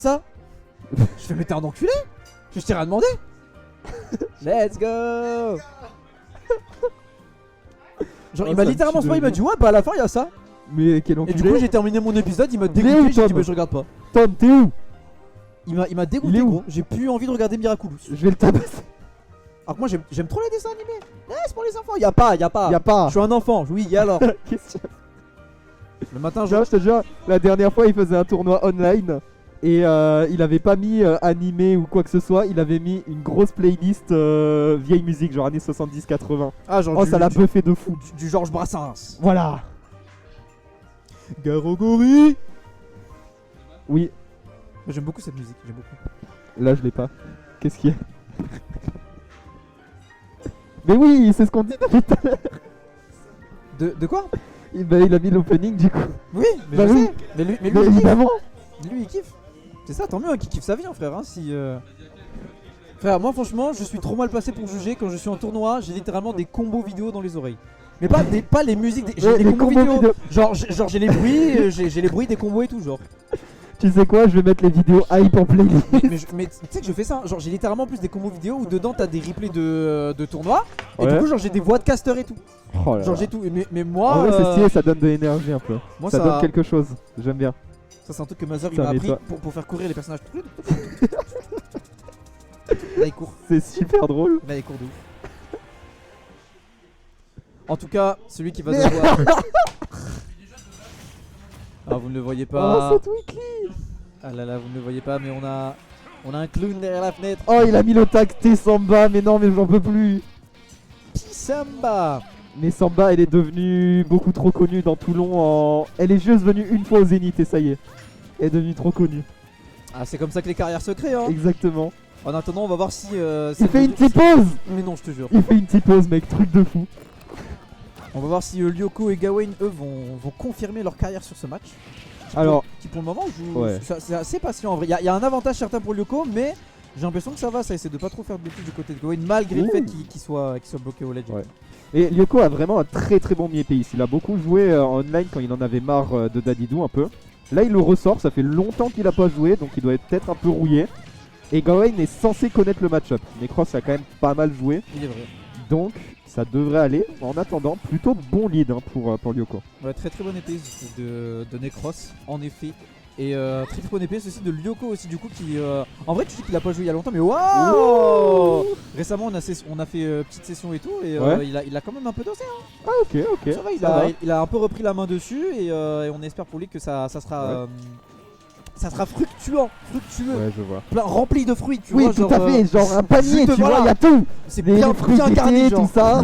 ça. Je fais mais t'es un enculé. Je t'ai rien demandé. Let's go. Genre il m'a littéralement spoil, il m'a dit ouais bah à la fin il y a ça. Mais quel Et enculé. du coup j'ai terminé mon épisode, il m'a Il est dégoûté, où, j'ai dit Tom bah je regarde pas. Tom, t'es où? Il m'a Il est dégoûté où gros, j'ai plus envie de regarder Miraculous. Je vais le tabasser. Alors que moi j'aime trop les dessins animés. C'est pour les enfants, y a pas. Y'a pas. Je suis un enfant, oui et alors. Qu'est-ce que Le matin je... je te jure, la dernière fois il faisait un tournoi online et il avait pas mis animé ou quoi que ce soit, il avait mis une grosse playlist vieille musique, genre années 70-80. Ah genre Oh, ça l'a buffé de fou. du Georges Brassens. Voilà. Garogori. Oui, J'aime beaucoup cette musique, j'aime beaucoup. là je l'ai pas. Qu'est-ce qu'il y a? Mais oui, c'est ce qu'on dit depuis tout à l'heure. De quoi? Bah, il a mis l'opening du coup. Oui, mais Bah je oui. sais. Mais lui, Mais il kiffe. évidemment. Lui il kiffe. C'est ça, tant mieux hein, qu'il kiffe sa vie hein, frère hein, si Frère, moi franchement, je suis trop mal placé pour juger. Quand je suis en tournoi, j'ai littéralement des combos vidéo dans les oreilles. Mais pas les musiques, j'ai Ouais, des les combos combos vidéo. vidéo. Genre j'ai les bruits, j'ai les bruits des combos et tout genre. Tu sais quoi, je vais mettre les vidéos hype en playlist. Mais tu sais que je fais ça, hein. Genre j'ai littéralement plus des combos vidéo où dedans t'as des replays de tournois. Et Ouais. du coup genre j'ai des voix de caster et tout. Oh là Genre là. j'ai tout. Mais moi, En vrai, c'est stylé, ça donne de l'énergie un peu. moi Ça donne quelque chose. J'aime bien. Ça c'est un truc que Mazor il Ça m'a appris nettoie. pour faire courir les personnages. Là il court. C'est super drôle. Là il court de ouf. En tout cas, celui qui va devoir. Ah vous ne le voyez pas. Oh, cette weekly. Ah là là, vous ne le voyez pas, mais on a un clown derrière la fenêtre. Oh, il a mis le tag T Samba, mais non, mais j'en peux plus. Samba. Mais Samba, elle est devenue beaucoup trop connue dans Toulon. Elle est juste venue une fois au Zénith et ça y est. Elle est devenue trop connue. Ah c'est comme ça que les carrières se créent hein. Exactement. En attendant, on va voir si. Il fait une petite pause. Mais non, je te jure. Il fait une petite pause, mec, truc de fou. On va voir si Lyoko et Gawain, eux, vont confirmer leur carrière sur ce match. Alors, Qui pour le moment joue. Ouais. C'est assez patient en vrai. Il y a un avantage certain pour Lyoko, mais j'ai l'impression que ça va. Ça essaie de pas trop faire de bêtises du côté de Gawain, malgré le Ouh. fait qu'il soit bloqué au ledge. Ouais. et Lyoko a vraiment un très très bon mi-pays. Il a beaucoup joué en online quand il en avait marre de Dadidou un peu. Là, il le ressort, ça fait longtemps qu'il a pas joué, donc il doit être peut-être un peu rouillé. Et Gawain est censé connaître le match-up. Necros a quand même pas mal joué, Il est vrai. donc ça devrait aller. En attendant, plutôt bon lead pour Lyoko. Ouais, très très bonne épée de Necros, en effet. Et très très bonne épée aussi de Lyoko aussi du coup qui en vrai tu sais qu'il a pas joué il y a longtemps mais waouh. Récemment on a fait petite session et tout et Ouais. il a quand même un peu dosé hein. Ah ok, ok. Ça va, ça va. il a un peu repris la main dessus et on espère pour lui que ça sera ça sera fructueux, Ouais, je vois. plein, rempli de fruits tu Oui, vois, tout genre, à fait, genre un panier, juste, tu vois, voilà. il y a tout. c'est Les bien, fruits bien garni d'été, genre. tout ça.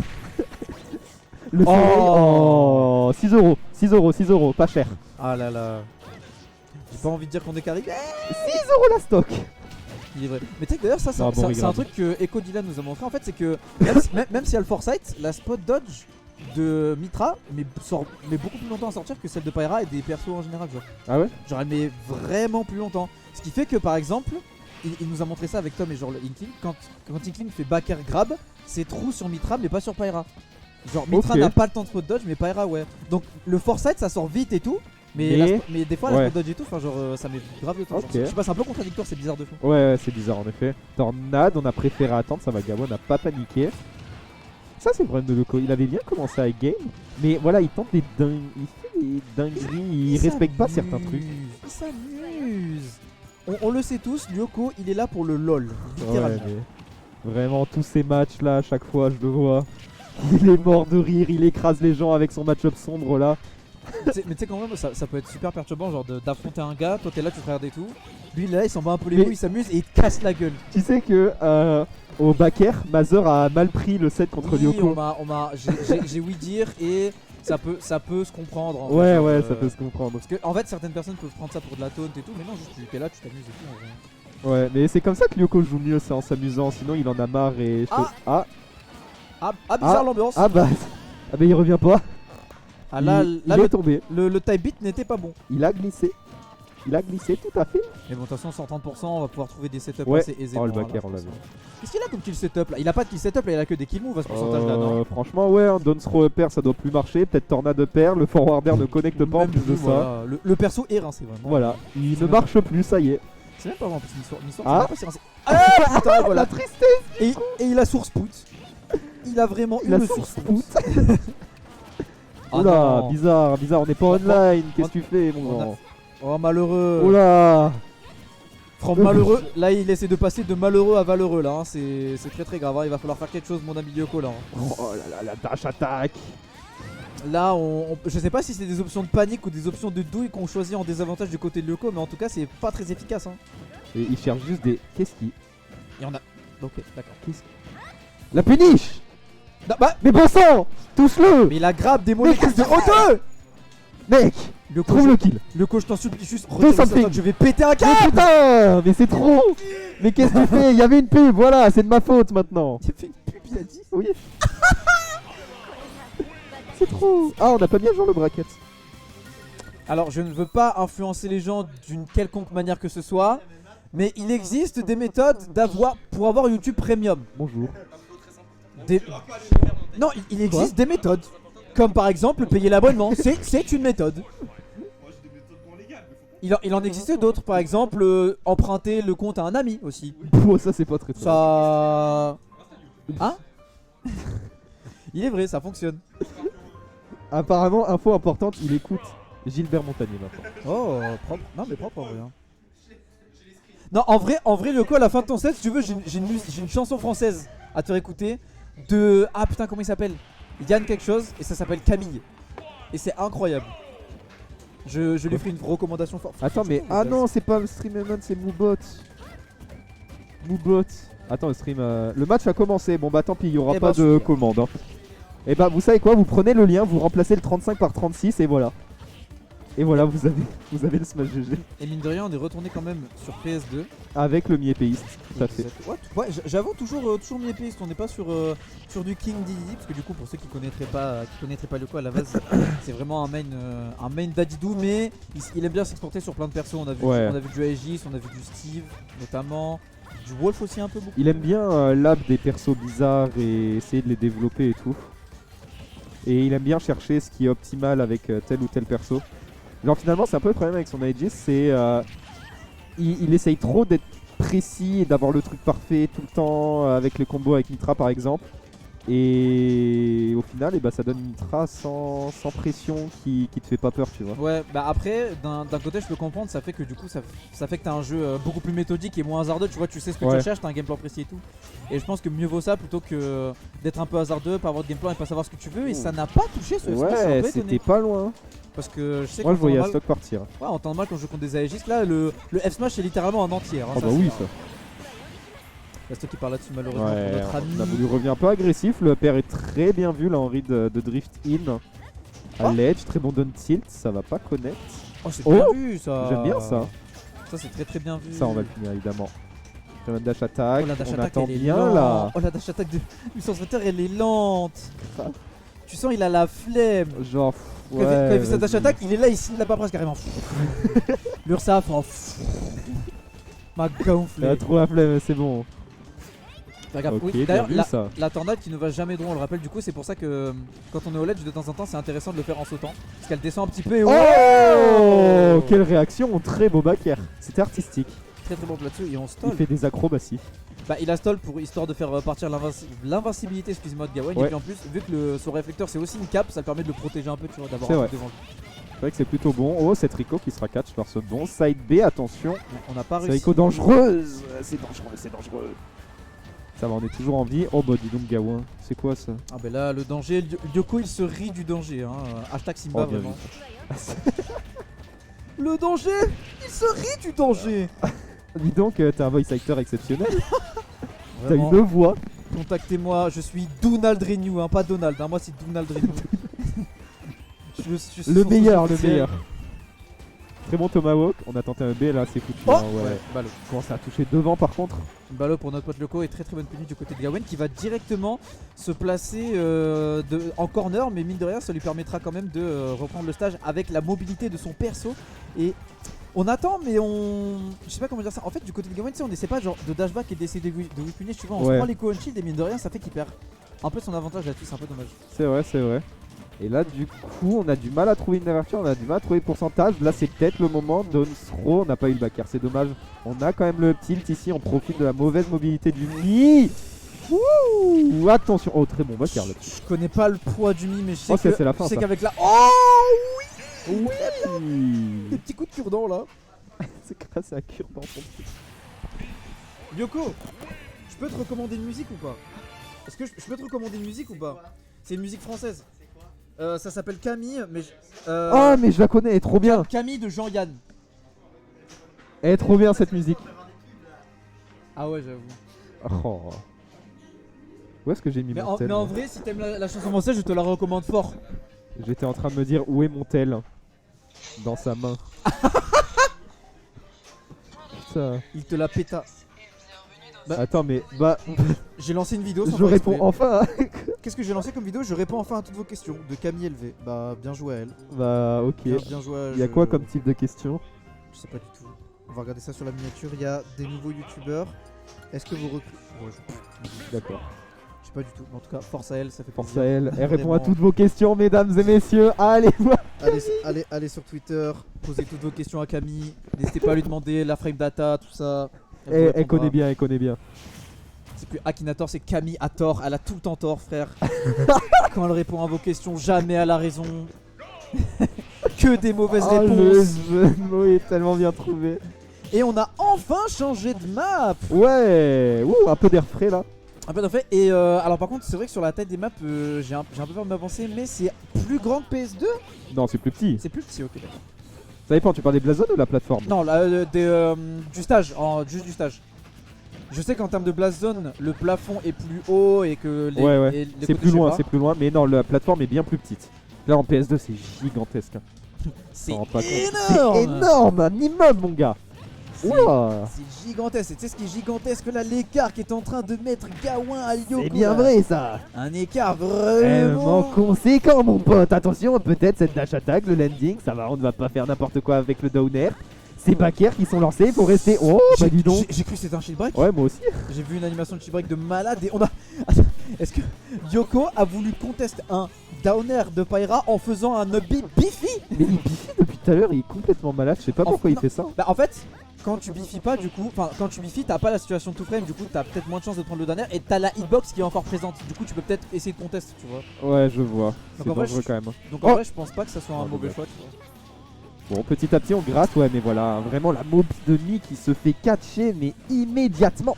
Le Oh. soleil, oh, 6 euros, 6 euros, 6 euros, pas cher. Ah là là. J'ai pas envie de dire qu'on est carré. 6 euros la stock. Il est vrai. Mais tu sais que d'ailleurs ça c'est Non, bon, c'est un regarde. truc que Echo Dylan nous a montré en fait, c'est que même si elle a le foresight, la spot dodge de Mitra met beaucoup plus longtemps à sortir que celle de Pyra et des persos en général genre. Ah ouais? Genre elle met vraiment plus longtemps. Ce qui fait que par exemple, il nous a montré ça avec Tom et genre le Inkling, quand Inkling fait back air grab, c'est trou sur Mitra mais pas sur Pyra. Genre Mitra Ok. n'a pas le temps de spot dodge mais Pyra ouais. Donc le foresight ça sort vite et tout. Mais des fois la Ouais. spot dodge et tout, enfin genre ça met grave de temps. Ok. Genre, je sais pas, c'est un peu contradictoire, c'est bizarre de fou. Ouais, c'est bizarre en effet. Tornade, on a préféré attendre, ça va, Gawa n'a pas paniqué. Ça, c'est le problème de Loco. Il avait bien commencé avec game, mais voilà, il tente des dingues. Il fait des dingueries, il respecte pas certains trucs. Il s'amuse. On le sait tous, Lyoko, il est là pour le lol, littéralement. Ouais, mais vraiment, tous ces matchs là, à chaque fois, je le vois. Il est mort de rire, il écrase les gens avec son match-up sombre là. Mais tu sais quand même, ça peut être super perturbant, genre d'affronter un gars, toi t'es là, tu regardes et tout. Lui là, il s'en bat un peu les Mais- couilles, il s'amuse et il te casse la gueule. Tu sais que au backer, Mazer a mal pris le set contre Oui, Lyoko. j'ai ouï dire et ça peut se comprendre. En fait, Ouais, genre, ouais, ça peut se comprendre. Parce que en fait, certaines personnes peuvent prendre ça pour de la taunt et tout, mais non, juste tu es là, tu t'amuses et tout. En vrai. Ouais, mais c'est comme ça que Lyoko joue mieux, c'est en s'amusant, sinon il en a marre et... Ah. Ah, bizarre l'ambiance. Ah bah il revient pas. Ah, là, il est tombé. le type beat n'était pas bon. Il a glissé. Il a glissé tout à fait. Mais bon, de toute façon, 130%, on va pouvoir trouver des setups Ouais. assez aisément. Oh, le là, backer, on là, l'a vu. Qu'est-ce qu'il a comme kill setup là? Il a pas de kill setup là, il a que des kill moves à ce pourcentage là, non? Franchement, ouais, un Don't Throw Upper ça doit plus marcher. Peut-être Tornade Upper, le forwarder ne connecte pas en Même plus de plus, ça. voilà. Le perso est rincé vraiment. Voilà, il ne marche plus, ça y est. C'est même pas vraiment Missword, Ah. c'est même pas si ah putain, voilà. La tristesse. Et il a source put. Il a vraiment eu La le source source put. Ah Oula, non. bizarre, on n'est pas online. Qu'est-ce que tu fais, mon on a- grand? Oh malheureux. Oula. From malheureux, là il essaie de passer de malheureux à valeureux là, hein. C'est très très grave, hein. Il va falloir faire quelque chose mon ami Yoko là, hein. Oh là là, la dash attaque. Là je sais pas si c'est des options de panique ou des options de douille qu'on choisit en désavantage du côté de Yoko, mais en tout cas c'est pas très efficace, hein. Et il cherche juste des. Qu'est-ce qui. Il y en a. Ok, d'accord. La péniche. Non, bah, Mais bon sang, touche-le. mais il a grave des molécules de O2. Mec, Yoko, trouve le kill. Yoko, je t'en supplie, juste Do retire le something. certain, je vais péter un Mais câble. putain, mais c'est trop. Mais qu'est-ce que tu fais? Il y avait une pub, voilà, c'est de ma faute maintenant. Il a fait une pub, il a dit. Oui. C'est trop. Ah, on a pas bien joué le bracket. Alors je ne veux pas influencer les gens d'une quelconque manière que ce soit, mais il existe des méthodes pour avoir YouTube Premium. Bonjour. Non, il existe des méthodes. Comme par exemple payer l'abonnement, c'est une méthode. Il en existe d'autres, par exemple emprunter le compte à un ami aussi. Oh, ça c'est pas très. Ça... Hein? Il est vrai, ça fonctionne. Apparemment, info importante, il écoute Gilbert Montagnier maintenant. Oh, propre. Non mais propre en vrai, hein. Non, en vrai, Yoko, à la fin de ton set, si tu veux, j'ai une chanson française à te réécouter de... Ah putain, comment il s'appelle? Yann quelque chose, et ça s'appelle Camille. Et c'est incroyable. Je lui ferai une recommandation forte. Attends, mais ah non, c'est pas le stream Eman, c'est Moobot. Moobot. Attends, le stream. Le match a commencé. Bon, bah tant pis, il y aura Eh pas ben, de super. commande. Hein. Et bah, vous savez quoi? Vous prenez le lien, vous remplacez le 35 par 36 et voilà. Et voilà, vous avez le Smash GG. Et mine de rien, on est retourné quand même sur PS2. Avec le mi-épéiste, tout à fait. Ouais, j'avoue toujours mi épéiste, on n'est pas sur du King Diddy, parce que du coup pour ceux qui connaîtraient pas Yoko à la base, c'est vraiment un main Dadidou, mais il aime bien s'exporter sur plein de persos. On a vu du Aegis, on a vu du Steve notamment, du Wolf aussi un peu beaucoup. Il aime bien lab des persos bizarres et essayer de les développer et tout. Et il aime bien chercher ce qui est optimal avec tel ou tel perso. Genre finalement c'est un peu le problème avec son Aegis, c'est il essaye trop d'être précis et d'avoir le truc parfait tout le temps avec les combos avec Mitra par exemple. Et au final ça donne une Mitra sans pression qui te fait pas peur, tu vois. Ouais, bah après d'un côté je peux comprendre, ça fait que du coup ça fait que t'as un jeu beaucoup plus méthodique et moins hasardeux, tu vois, tu sais ce que tu recherches, t'as un gameplay précis et tout. Et je pense que mieux vaut ça plutôt que d'être un peu hasardeux, pas avoir de gameplay et pas savoir ce que tu veux. Et ça n'a pas touché ce Ouais, je suis un peu c'était étonné. pas loin. Parce que je sais Moi je voyais mal... Stock partir. Ouais, on tend mal quand je joue contre des Aegis. Là le F-Smash c'est littéralement un entier, hein, Oh bah c'est oui sûr. ça. Il y a Stock qui parle là-dessus malheureusement Ouais, pour notre ami. on a voulu revenir un peu agressif, le père est très bien vu là Henri de drift in. À l'edge, très bon down tilt, ça va pas connaître. Oh c'est bien vu ça. J'aime bien ça. Ça c'est très très bien vu. Ça on va le finir évidemment. La dash attack, Oh la dash on attack attend elle est bien lente. là. Oh la dash attack de Licence Water elle est lente. Ah. Tu sens il a la flemme. Genre, Quand il fait sa dash attack, il est là, il signe la paperasse carrément. L'Ursaf en m'a il a gonflé. trop la flemme, c'est bon. Regarde, Ok, oui, bien d'ailleurs, vu ça. la tornade qui ne va jamais droit, on le rappelle, du coup, c'est pour ça que quand on est au ledge de temps en temps, c'est intéressant de le faire en sautant. Parce qu'elle descend un petit peu et Oh, quelle réaction, très beau back air. C'était artistique. Très très bon là-dessus et on Il stall. fait des acrobaties. Bah, il a stall pour histoire de faire partir l'invincibilité, excuse-moi, de Gawain. Ouais. Et puis en plus, vu que son réflecteur c'est aussi une cape, ça le permet de le protéger un peu, tu vois, d'avoir C'est un vrai. truc devant lui. C'est vrai que c'est plutôt bon. Oh, c'est Rico qui sera catch par ce bon side B, attention. On n'a pas C'est réussi. Rico dangereuse. C'est dangereux, c'est dangereux. Ça va, on est toujours en vie. Oh bah dis donc Gawain, c'est quoi ça? Ah bah là, le danger, Yoko il se rit du danger, hein. Hashtag Simba Oh, bien vraiment. Le danger, il se rit du danger. Dis donc, t'es un voice actor exceptionnel. T'as Vraiment, une voix. contactez-moi, je suis Donald Renew, hein, pas Donald, hein, moi c'est Donald Renew. Je suis Le son meilleur, le officiel. meilleur. Très bon Tomahawk. On a tenté un B là, c'est foutu. Oh hein, ouais. Ouais, ballot. Commence à toucher devant par contre. Ballot pour notre pote Loco et très très bonne punition du côté de Gawain qui va directement se placer en corner, mais mine de rien ça lui permettra quand même de reprendre le stage avec la mobilité de son perso. Et on attend, mais je sais pas comment dire ça. En fait, du côté de Gawain, on essaie pas genre de dashback et d'essayer de whip tu vois. On se Ouais. prend les co shield et mine de rien ça fait qu'il perd un peu son avantage là-dessus, c'est un peu dommage. C'est vrai, c'est vrai. Et là, du coup, on a du mal à trouver une ouverture, on a du mal à trouver le pourcentage. Là, c'est peut-être le moment. Donsro, on n'a pas eu le backer, c'est dommage. On a quand même le tilt ici, on profite de la mauvaise mobilité du Mi. Ouh, attention. Oh, très bon backer là-dessus. Je connais pas le poids du Mi, mais je sais Ok, c'est la fin, je sais ça. qu'avec la. Oh Oui. des petits coups de cure-dent là. C'est grâce à cure dans son truc. Yoko, je peux te recommander une musique ou pas? Est-ce que je peux te recommander une musique ou pas? C'est une musique française. Ça s'appelle Camille, mais. Oh, mais je la connais, elle est trop bien. Camille de Jean-Yann. Elle est trop bien cette musique. Ah ouais, j'avoue. Oh. Où est-ce que j'ai mis Mais mon tel? en vrai, si t'aimes la chanson française, je te la recommande fort. J'étais en train de me dire où est mon tel dans sa main. Putain. Il te la péta. Bah, Attends, mais bah. j'ai lancé une vidéo sans Je faire réponds exprès. enfin. Hein. Qu'est-ce que j'ai lancé comme vidéo? Je réponds enfin à toutes vos questions de Camille LV. Bah, bien joué à elle. Bah, ok. Bien joué à Il y a quoi comme type de question? Je sais pas du tout. On va regarder ça sur la miniature. Il y a des nouveaux youtubeurs. Est-ce que vous recrutez? D'accord. Je sais pas du tout. Mais en tout cas, force à elle, ça fait Force plaisir. à elle. Elle répond à Vraiment. toutes vos questions, mesdames et messieurs. Allez voir. Allez sur Twitter, posez toutes vos questions à Camille. N'hésitez pas à lui demander la frame data, tout ça. vous Elle répondra. connaît bien, elle connaît bien. C'est plus Akinator, c'est Camille à tort. Elle a tout le temps tort, frère. Quand elle répond à vos questions, jamais elle a raison. Que des mauvaises Oh, le réponses. jeu de mots est tellement bien trouvé. Et on a enfin changé de map. Ouais. Ouh, un peu d'air frais là. Un peu d'effet. Et alors par contre, c'est vrai que sur la taille des maps, j'ai un peu peur de m'avancer, mais c'est plus grand que PS2. Non, c'est plus petit. C'est plus petit, ok d'accord. Ça dépend, tu parles des Blazon ou la plateforme? Non, là, du stage, juste du stage. Je sais qu'en termes de blast zone, le plafond est plus haut et que les, Ouais, et ouais. les C'est côtés, plus je sais loin, pas. c'est plus loin. Mais non, la plateforme est bien plus petite. Là en PS2, c'est gigantesque. C'est T'en rends pas compte. énorme. C'est énorme, un immeuble, mon gars. C'est- Ouah. C'est gigantesque. Et tu sais ce qui est gigantesque là, l'écart qui est en train de mettre Gawain à Lyoko. C'est bien là. vrai ça. Un écart Vraiment vraiment conséquent, mon pote. Attention, peut-être cette dash attack, le landing, ça va, on ne va pas faire n'importe quoi avec le downer. Ces backers qui sont lancés pour rester. Oh, bah dis donc. J'ai cru que c'était un shield break. Ouais, moi aussi. J'ai vu une animation de shield break de malade et on a. Attends, est-ce que Yoko a voulu contester un downer de Pyra en faisant un upbeat biffy? Mais il biffe depuis tout à l'heure, il est complètement malade. Je sais pas pourquoi il non. fait ça. Bah en fait, quand tu biffis pas du coup, enfin quand tu biffis, t'as pas la situation tout frame, du coup t'as peut-être moins de chance de prendre le downer et t'as la hitbox qui est encore présente. Du coup tu peux peut-être essayer de contester, tu vois. Ouais, je vois. C'est en vrai, dangereux quand même. Donc en Oh. vrai, je pense pas que ça soit un Oh, mauvais dommage. choix, tu vois. Bon, petit à petit, on gratte, ouais, mais voilà, vraiment la mob de Mi qui se fait catcher, mais immédiatement.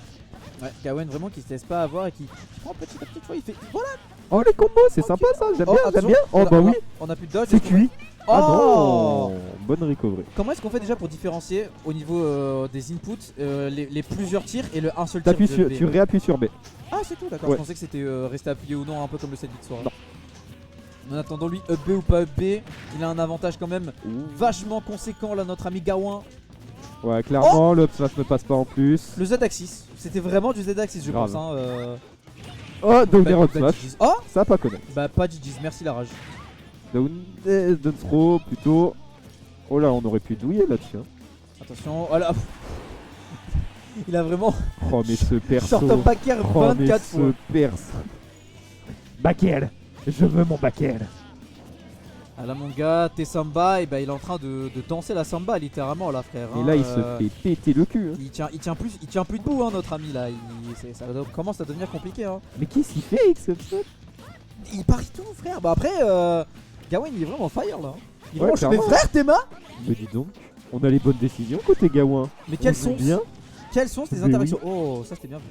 Ouais, Gawain vraiment qui se laisse pas avoir et qui prend petit à petit, tu vois, il fait. Voilà. Oh, les combos, c'est sympa ça, j'aime Oh, bien, j'aime attention, bien. Oh, bah oui, On a plus de dodge. c'est est-ce qu'on va- cuit. Ah Oh. non, bonne recovery. Comment est-ce qu'on fait déjà pour différencier au niveau des inputs les plusieurs tirs et le un seul tir T'appuies de sur, B? tu réappuies sur B. Ah c'est tout d'accord, Ouais. je pensais que c'était resté appuyé ou non un peu comme le 7 bit soir. Non. En attendant lui up B ou pas up B, il a un avantage quand même vachement conséquent là notre ami Gawain. Ouais, clairement, le up smash ne passe pas en plus. Le Z-axis, c'était vraiment du Z-axis je Grave. pense hein. Oh, down Bah, air up bah, smash, GG's. Oh ça pas connaître. bah pas GG's, merci la rage. Down throw plutôt. Oh là, on aurait pu douiller là-dessus. Hein. Attention, voilà. Il a vraiment Oh, mais ce perso. short up back air Oh, mais 24 fois. ce perso. Bakel, je veux mon bakel. Ah là mon gars, t'es samba, et bah il est en train de danser la samba littéralement là frère. Et hein, là, il se fait péter le cul. Hein. Il tient plus debout hein, notre ami là. Ça commence à devenir compliqué hein. Mais qu'est-ce qu'il fait avec ce shot? Il parie tout frère. Bah après, Gawain il est vraiment fire là. Il est Ouais, vraiment mais clairement. frère Théma. Mais dis donc, on a les bonnes décisions côté Gawain. Mais On quelles joue sont bien. ces Mais interactions? Oh ça c'était bien vu.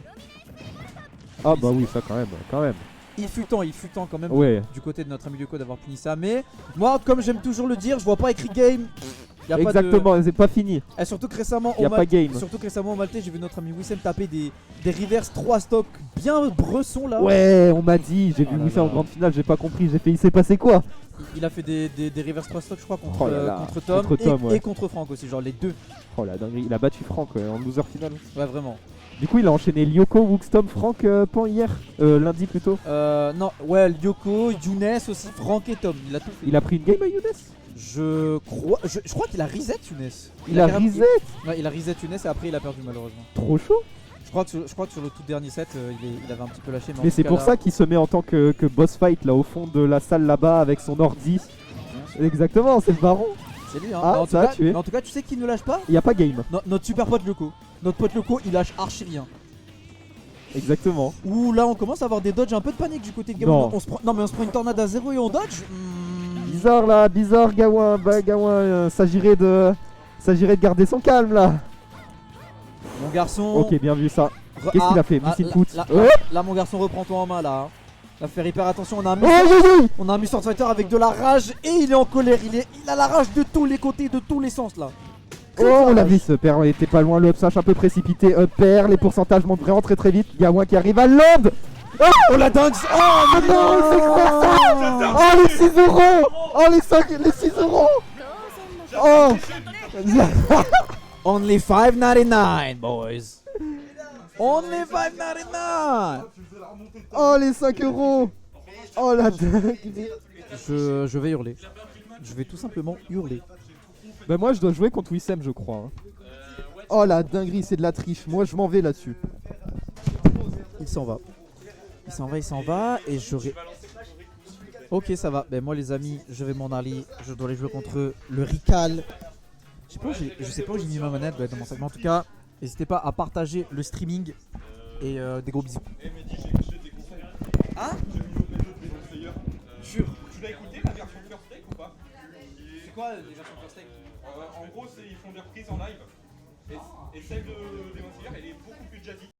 Ah bah oui, ça quand même, quand même. Il fut temps quand même Ouais. du côté de notre ami Yoko d'avoir puni ça. Mais moi comme j'aime toujours le dire, je vois pas écrit game. Y a pas de- Exactement, c'est pas fini. Et surtout que récemment Y a au pas game. Surtout que récemment au Maltais, j'ai vu notre ami Wissem taper des reverse 3 stocks bien bressons là. Ouais, on m'a dit, j'ai Oh vu là Wissem en là. grande finale, j'ai pas compris, j'ai fait, il s'est passé quoi? Il a fait des reverse 3 stocks je crois contre, Oh là là, contre Tom, contre Tom, ouais. et contre Franck aussi, genre les deux. Oh la dinguerie, il a battu Franck en loser final. Ouais vraiment. Du coup, il a enchaîné Lyoko, Wookstom, Franck pan hier, lundi plutôt. Non, ouais, Lyoko, Younes aussi, Franck et Tom, il a tout fait. Il a pris une game à Younes. Je crois qu'il a reset Younes. Il a carrément- reset. Ouais, il a reset Younes et après il a perdu malheureusement. Trop chaud. Je crois que sur le tout dernier set, il avait un petit peu lâché. Mais c'est pour ça qu'il se met en tant que boss fight là au fond de la salle là-bas avec son ordi. Exactement, c'est le baron. C'est lui, hein. Ah, ça a tué. Mais en tout cas, tu sais qui ne lâche pas? Il n'y a pas game. Notre super pote Loco. Notre pote Loco, il lâche archi rien. Exactement. Ouh, là, on commence à avoir des dodges un peu de panique du côté de Non. Gawain. Non, mais on se prend une tornade à 0 et on dodge. Bizarre là, bizarre Gawain. Bah, Gawain, s'agirait de garder son calme là. Mon garçon. Ok, bien vu ça. Qu'est-ce qu'il a fait? Missile put. Là, mon garçon, reprends-toi en main là. Hein. Va faire hyper attention. Oh, On a un Mr. Fighter avec de la rage et il est en colère. Il a la rage de tous les côtés, de tous les sens là. Oh, on l'a vu ce père, on était pas loin, le upsash un peu précipité, upper, les pourcentages montent vraiment très très vite. Gawain qui arrive à land. Oh la dingue. Oh non, c'est quoi ça? Oh les 6 euros. Oh les 6 euros. Oh. Only $5.99 boys. Only $5.99. Oh les 5 euros. Oh la dingue. Je vais hurler. Je vais tout simplement hurler. Bah moi je dois jouer contre Wissem je crois. Hein. Oh la dinguerie, c'est de la triche. Moi je m'en vais là-dessus. Il s'en va. Il s'en va et j'aurai... Ok, ça va. Ben moi les amis, je vais m'en aller. Je dois aller jouer contre le Rical. Je sais pas où j'ai mis ma manette, doit être dans mon sac. Mais en tout cas, n'hésitez pas à partager le streaming. Et des gros bisous. Hein? Tu l'as écouté la version First Take ou pas? C'est quoi les versions First Take? En gros, ils font des reprises en live. Et celle de Demon Slayer, elle est beaucoup plus jazzy.